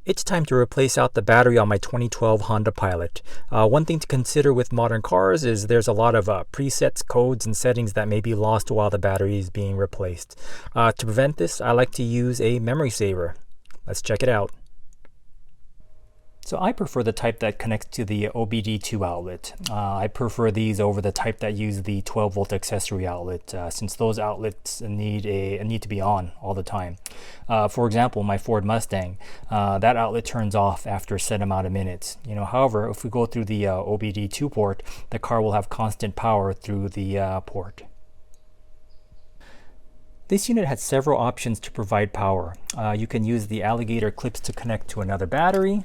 It's time to replace out the battery on my 2012 Honda Pilot. One thing to consider with modern cars is there's a lot of presets, codes, and settings that may be lost while the battery is being replaced. To prevent this, I like to use a memory saver. Let's check it out. So I prefer the type that connects to the OBD2 outlet. I prefer these over the type that use the 12-volt accessory outlet, since those outlets need to be on all the time. For example, my Ford Mustang, that outlet turns off after a set amount of minutes. However, if we go through the OBD2 port, the car will have constant power through the port. This unit has several options to provide power. You can use the alligator clips to connect to another battery.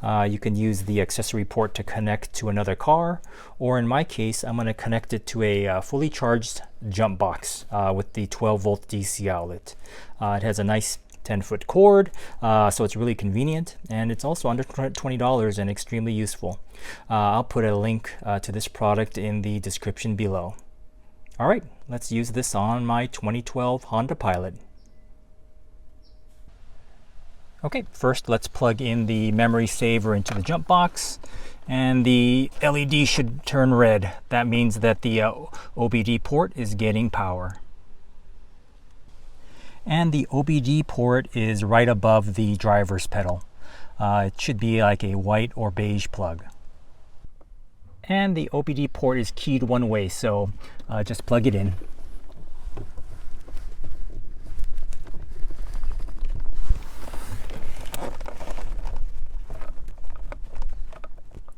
You can use the accessory port to connect to another car, or in my case, I'm going to connect it to a fully charged jump box with the 12-volt DC outlet. It has a nice 10-foot cord, so it's really convenient, and it's also under $20 and extremely useful. I'll put a link to this product in the description below. All right, let's use this on my 2012 Honda Pilot. Okay, first let's plug in the memory saver into the jump box, and the LED should turn red. That means that the OBD port is getting power. And the OBD port is right above the driver's pedal. It should be like a white or beige plug. And the OBD port is keyed one way, so just plug it in.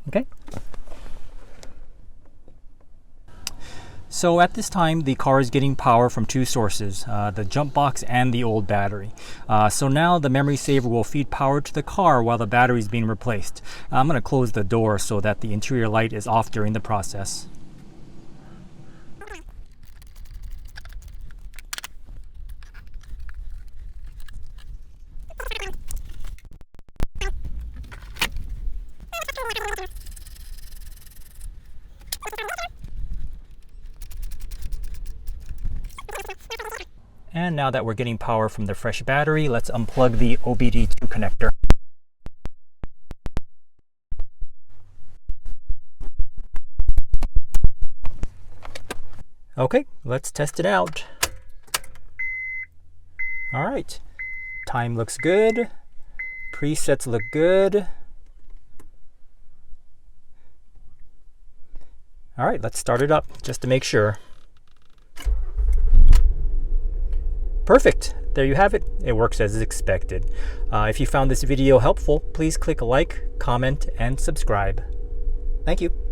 Okay. So at this time, the car is getting power from two sources, the jump box and the old battery. So now the memory saver will feed power to the car while the battery is being replaced. I'm going to close the door so that the interior light is off during the process. And now that we're getting power from the fresh battery, let's unplug the OBD2 connector. Okay, let's test it out. All right, time looks good. Presets look good. All right, let's start it up just to make sure. Perfect. There you have it. It works as expected. If you found this video helpful, please click like, comment, and subscribe. Thank you.